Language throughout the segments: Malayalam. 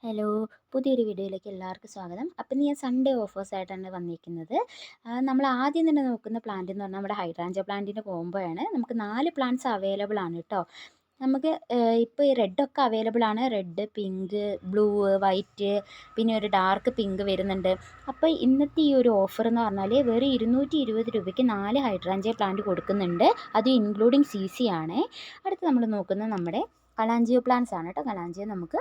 ഹലോ, പുതിയൊരു വീഡിയോയിലേക്ക് എല്ലാവർക്കും സ്വാഗതം. അപ്പം ഞാൻ സൺഡേ ഓഫേഴ്സായിട്ടാണ് വന്നിരിക്കുന്നത്. നമ്മൾ ആദ്യം തന്നെ നോക്കുന്ന പ്ലാന്റ് എന്ന് പറഞ്ഞാൽ നമ്മുടെ ഹൈഡ്രാഞ്ച പ്ലാന്റിൻ്റെ കോംബോയാണ്. നമുക്ക് 4 പ്ലാന്റ്സ് അവൈലബിൾ ആണ് കേട്ടോ. നമുക്ക് ഇപ്പോൾ ഈ റെഡൊക്കെ അവൈലബിൾ ആണ്. റെഡ്, പിങ്ക്, ബ്ലൂ, വൈറ്റ്, പിന്നെ ഒരു ഡാർക്ക് പിങ്ക് വരുന്നുണ്ട്. അപ്പോൾ ഇന്നത്തെ ഈ ഒരു ഓഫർ എന്ന് പറഞ്ഞാൽ വെറും 220 രൂപയ്ക്ക് 4 ഹൈഡ്രാഞ്ച പ്ലാന്റ് കൊടുക്കുന്നുണ്ട്. അത് ഇൻക്ലൂഡിങ് CC ആണ്. അടുത്ത് നമ്മൾ നോക്കുന്നത് നമ്മുടെ കലാഞ്ചിയോ പ്ലാന്റ്സ് ആണ് കേട്ടോ. കലാഞ്ചിയോ നമുക്ക്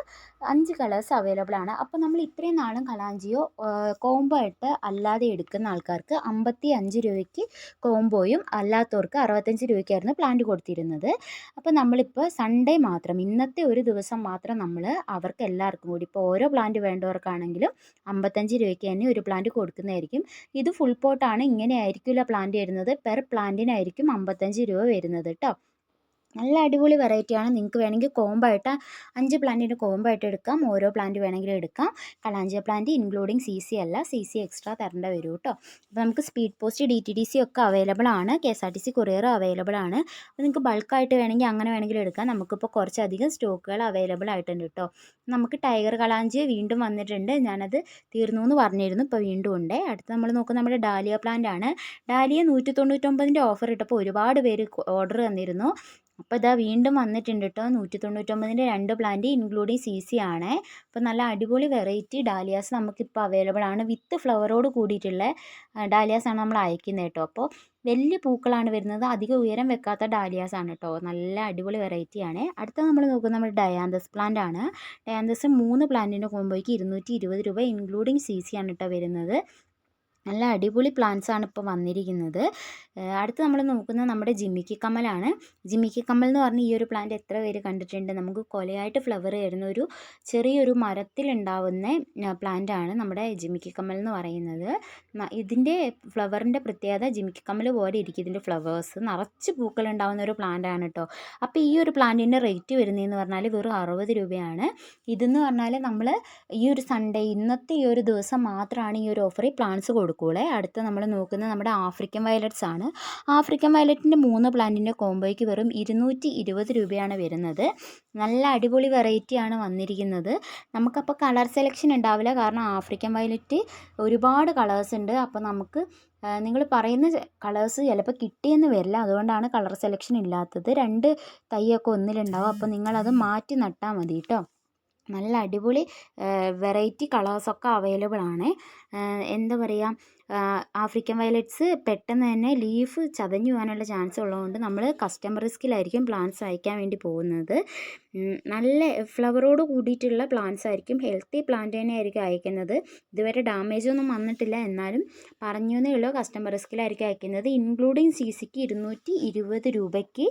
5 കളേഴ്സ് അവൈലബിൾ ആണ്. അപ്പോൾ നമ്മൾ ഇത്രയും നാളും കലാഞ്ചിയോ കോംബോ ആയിട്ട് അല്ലാതെ എടുക്കുന്ന ആൾക്കാർക്ക് 55 രൂപയ്ക്ക് കോംബോയും അല്ലാത്തവർക്ക് 65 രൂപയ്ക്കായിരുന്നു പ്ലാന്റ് കൊടുത്തിരുന്നത്. അപ്പോൾ നമ്മളിപ്പോൾ സൺഡേ മാത്രം, ഇന്നത്തെ ഒരു ദിവസം മാത്രം നമ്മൾ അവർക്ക് എല്ലാവർക്കും കൂടി, ഇപ്പോൾ ഓരോ പ്ലാന്റ് വേണ്ടവർക്കാണെങ്കിലും 55 രൂപയ്ക്ക് തന്നെ ഒരു പ്ലാന്റ് കൊടുക്കുന്നതായിരിക്കും. ഇത് ഫുൾ പോട്ടാണ്. ഇങ്ങനെ ആയിരിക്കില്ല പ്ലാന്റ് വരുന്നത്. പെർ പ്ലാന്റിനായിരിക്കും 55 രൂപ വരുന്നത് കേട്ടോ. നല്ല അടിപൊളി വെറൈറ്റിയാണ്. നിങ്ങൾക്ക് വേണമെങ്കിൽ കോംബോ ആയിട്ട് 5 പ്ലാന്റിൻ്റെ കോംബോ ആയിട്ട് എടുക്കാം. ഓരോ പ്ലാന്റ് വേണമെങ്കിലും എടുക്കാം. കലാഞ്ചിയ പ്ലാന്റ് ഇൻക്ലൂഡിങ് CC അല്ല, CC എക്സ്ട്രാ തരേണ്ട വരും കേട്ടോ. അപ്പോൾ നമുക്ക് സ്പീഡ് പോസ്റ്റ്, DTDC ഒക്കെ അവൈലബിൾ ആണ്. KSRTC കൊറിയർ അവൈലബിൾ ആണ്. അപ്പോൾ നിങ്ങൾക്ക് ബൾക്കായിട്ട് വേണമെങ്കിൽ അങ്ങനെ വേണമെങ്കിലും എടുക്കാം. നമുക്കിപ്പോൾ കുറച്ചധികം സ്റ്റോക്കുകൾ അവൈലബിൾ ആയിട്ടുണ്ട് കേട്ടോ. നമുക്ക് ടൈഗർ കലാഞ്ചിയ വീണ്ടും വന്നിട്ടുണ്ട്. ഞാനത് തീർന്നു എന്ന് പറഞ്ഞിരുന്നു, ഇപ്പോൾ വീണ്ടും ഉണ്ട്. അടുത്ത് നമ്മൾ നോക്കുന്നത് നമ്മുടെ ഡാലിയ പ്ലാന്റ് ആണ്. ഡാലിയ 199ൻ്റെ ഓഫർ ഇട്ടപ്പോൾ ഒരുപാട് പേര് ഓർഡർ തന്നിരുന്നു. അപ്പോൾ ഇതാ വീണ്ടും വന്നിട്ടുണ്ട് കേട്ടോ. 199ൻ്റെ 2 പ്ലാന്റ് ഇൻക്ലൂഡിങ് CC ആണ്. അപ്പോൾ നല്ല അടിപൊളി വെറൈറ്റി ഡാലിയാസ് നമുക്കിപ്പോൾ അവൈലബിൾ ആണ്. വിത്ത് ഫ്ലവറോട് കൂടിയിട്ടുള്ള ഡാലിയാസ് ആണ് നമ്മൾ അയക്കുന്നത് കേട്ടോ. അപ്പോൾ വലിയ പൂക്കളാണ് വരുന്നത്. അധികം ഉയരം വെക്കാത്ത ഡാലിയാസ് ആണ് കേട്ടോ. നല്ല അടിപൊളി വെറൈറ്റിയാണ്. അടുത്ത നമ്മൾ നോക്കുന്നത് നമ്മുടെ ഡയാന്തസ് പ്ലാന്റ് ആണ്. ഡയാന്തസ് 3 പ്ലാന്റിൻ്റെ കോംബോയ്ക്ക് 220 രൂപ ഇൻക്ലൂഡിങ് CC ആണ് കേട്ടോ വരുന്നത്. നല്ല അടിപൊളി പ്ലാന്റ്സ് ആണ് ഇപ്പോൾ വന്നിരിക്കുന്നത്. അടുത്ത് നമ്മൾ നോക്കുന്നത് നമ്മുടെ ജിമിക്കി കമ്മലാണ്. ജിമിക്കി കമ്മൽ എന്ന് പറഞ്ഞാൽ ഈ ഒരു പ്ലാന്റ് എത്ര പേര് കണ്ടിട്ടുണ്ട്? നമുക്ക് കൊലയായിട്ട് ഫ്ലവർ വരുന്ന ഒരു ചെറിയൊരു മരത്തിലുണ്ടാവുന്ന പ്ലാന്റ് ആണ് നമ്മുടെ ജിമിക്കി കമ്മൽ എന്ന് പറയുന്നത്. ഇതിൻ്റെ ഫ്ലവറിൻ്റെ പ്രത്യേകത ജിമിക്കി കമ്മൽ പോലെ ഇരിക്കും. ഇതിൻ്റെ ഫ്ലവേഴ്സ് നിറച്ച് പൂക്കൾ ഉണ്ടാവുന്ന ഒരു പ്ലാന്റ് ആണ് കേട്ടോ. അപ്പോൾ ഈ ഒരു പ്ലാന്റിൻ്റെ റേറ്റ് വരുന്നതെന്ന് പറഞ്ഞാൽ വെറും 60 രൂപയാണ്. ഇതെന്ന് പറഞ്ഞാൽ നമ്മൾ ഈ ഒരു സൺഡേ, ഇന്നത്തെ ഈ ഒരു ദിവസം മാത്രമാണ് ഈ ഒരു ഓഫറിൽ പ്ലാന്റ്സ് കൊടുക്കുക. അടുത്ത് നമ്മൾ നോക്കുന്നത് നമ്മുടെ ആഫ്രിക്കൻ വയലറ്റ്സ് ആണ്. ആഫ്രിക്കൻ വയലറ്റിൻ്റെ 3 പ്ലാന്റിൻ്റെ കോംബോയ്ക്ക് വെറും 220 രൂപയാണ് വരുന്നത്. നല്ല അടിപൊളി വെറൈറ്റിയാണ് വന്നിരിക്കുന്നത്. നമുക്കപ്പോൾ കളർ സെലക്ഷൻ ഉണ്ടാവില്ല, കാരണം ആഫ്രിക്കൻ വയലറ്റ് ഒരുപാട് കളേഴ്സ് ഉണ്ട്. അപ്പോൾ നമുക്ക് നിങ്ങൾ പറയുന്ന കളേഴ്സ് ചിലപ്പോൾ കിട്ടിയെന്ന് വരില്ല. അതുകൊണ്ടാണ് കളർ സെലക്ഷൻ ഇല്ലാത്തത്. 2 തൈയൊക്കെ ഒന്നിലുണ്ടാവും. അപ്പോൾ നിങ്ങളത് മാറ്റി നട്ടാൽ മതി കേട്ടോ. നല്ല അടിപൊളി വെറൈറ്റി കളേഴ്സൊക്കെ അവൈലബിൾ ആണ്. എന്താ പറയുക, ആഫ്രിക്കൻ വയലറ്റ്സ് പെട്ടെന്ന് തന്നെ ലീഫ് ചതഞ്ഞു പോകാനുള്ള ചാൻസ് ഉള്ളതുകൊണ്ട് നമ്മൾ കസ്റ്റമർ റിസ്കിലായിരിക്കും പ്ലാന്റ്സ് അയക്കാൻ വേണ്ടി പോകുന്നത്. നല്ല ഫ്ലവറോട് കൂടിയിട്ടുള്ള പ്ലാന്റ്സ് ആയിരിക്കും, ഹെൽത്തി പ്ലാന്റ് തന്നെ ആയിരിക്കും അയക്കുന്നത്. ഇതുവരെ ഡാമേജ് ഒന്നും വന്നിട്ടില്ല, എന്നാലും പറഞ്ഞു എന്നേ ഉള്ളൂ, കസ്റ്റമർ റിസ്കിലായിരിക്കും അയക്കുന്നത്. ഇൻക്ലൂഡിങ് CCക്ക് 220 രൂപയ്ക്ക്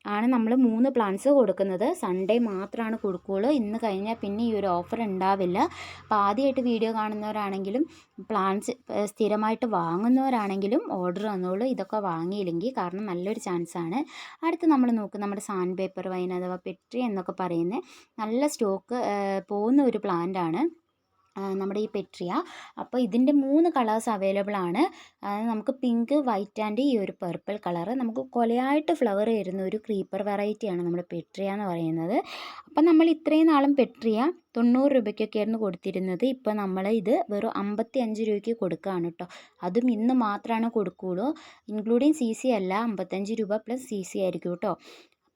ആണ് നമ്മൾ 3 പ്ലാന്റ്സ് കൊടുക്കുന്നത്. സൺഡേ മാത്രമാണ് കൊടുക്കുകയുള്ളൂ. ഇന്ന് കഴിഞ്ഞാൽ പിന്നെ ഈ ഒരു ഓഫർ ഉണ്ടാവില്ല. അപ്പോൾ ആദ്യമായിട്ട് വീഡിയോ കാണുന്നവരാണെങ്കിലും പ്ലാന്റ്സ് സ്ഥിരമായിട്ട് വാങ്ങുന്നവരാണെങ്കിലും ഓർഡർ തന്നോളൂ, ഇതൊക്കെ വാങ്ങിയില്ലെങ്കിൽ, കാരണം നല്ലൊരു ചാൻസാണ്. അടുത്ത് നമ്മൾ നോക്കും നമ്മുടെ സാൻഡ് പേപ്പർ വൈൻ അഥവാ പെട്രി എന്നൊക്കെ പറയുന്ന നല്ല സ്റ്റോക്ക് പോകുന്ന ഒരു പ്ലാന്റ് ആണ് നമ്മുടെ ഈ പെട്രിയ. അപ്പോൾ ഇതിൻ്റെ 3 കളേഴ്സ് അവൈലബിൾ ആണ്. നമുക്ക് പിങ്ക്, വൈറ്റ് ആൻഡ് ഈ ഒരു പർപ്പിൾ കളറ്. നമുക്ക് കൊലയായിട്ട് ഫ്ലവർ വരുന്ന ഒരു ക്രീപ്പർ വെറൈറ്റിയാണ് നമ്മുടെ പെട്രിയ എന്ന് പറയുന്നത്. അപ്പം നമ്മൾ ഇത്രയും നാളും പെട്രിയ 90 രൂപയ്ക്കൊക്കെ ആയിരുന്നു കൊടുത്തിരുന്നത്. ഇപ്പോൾ നമ്മൾ ഇത് വെറും 55 രൂപയ്ക്ക് കൊടുക്കുകയാണ് കേട്ടോ. അതും ഇന്ന് മാത്രമാണ് കൊടുക്കുകയുള്ളൂ. ഇൻക്ലൂഡിങ് CC അല്ല, 55 രൂപ പ്ലസ് CC ആയിരിക്കും കേട്ടോ.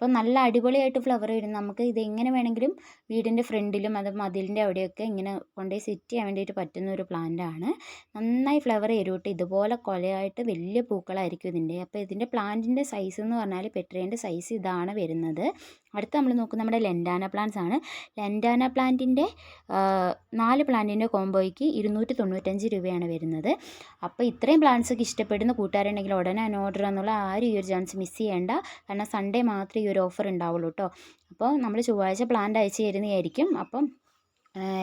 അപ്പോൾ നല്ല അടിപൊളിയായിട്ട് ഫ്ലവർ വരും. നമുക്ക് ഇത് എങ്ങനെ വേണമെങ്കിലും വീടിൻ്റെ ഫ്രണ്ടിലും അത് മതിലിൻ്റെ അവിടെയൊക്കെ ഇങ്ങനെ കൊണ്ടുപോയി സെറ്റ് ചെയ്യാൻ വേണ്ടിയിട്ട് പറ്റുന്ന ഒരു പ്ലാന്റ് ആണ്. നന്നായി ഫ്ലവർ വരും കേട്ടോ. ഇതുപോലെ കൊലയായിട്ട് വലിയ പൂക്കളായിരിക്കും ഇതിൻ്റെ. അപ്പോൾ ഇതിൻ്റെ പ്ലാന്റിൻ്റെ സൈസ് എന്ന് പറഞ്ഞാൽ പെട്രേൻ്റെ സൈസ് ഇതാണ് വരുന്നത്. അടുത്ത് നമ്മൾ നോക്കുന്നത് നമ്മുടെ ലെൻഡാന പ്ലാന്റ്സ് ആണ്. ലെൻഡാന പ്ലാന്റിൻ്റെ 4 പ്ലാന്റിൻ്റെ കോംബോയ്ക്ക് 295 രൂപയാണ് വരുന്നത്. അപ്പോൾ ഇത്രയും പ്ലാന്റ്സൊക്കെ ഇഷ്ടപ്പെടുന്ന കൂട്ടുകാരുണ്ടെങ്കിൽ ഉടനെ ഓർഡർ എന്നുള്ള ആരും ഈ ഒരു ചാൻസ് മിസ് ചെയ്യേണ്ട. കാരണം സൺഡേ മാത്രമേ ഈ ഒരു ഓഫർ ഉണ്ടാവുള്ളൂ കേട്ടോ. അപ്പോൾ നമ്മൾ ചൊവ്വാഴ്ച പ്ലാന്റ് അയച്ചു തരുന്നതായിരിക്കും. അപ്പം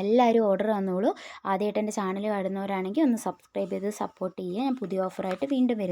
എല്ലാവരും ഓർഡർ തന്നോളൂ. ആദ്യമായിട്ട് എൻ്റെ ചാനൽ കാണുന്നവരാണെങ്കിൽ ഒന്ന് സബ്സ്ക്രൈബ് ചെയ്ത് സപ്പോർട്ട് ചെയ്യുക. ഞാൻ പുതിയ ഓഫറായിട്ട് വീണ്ടും വരും.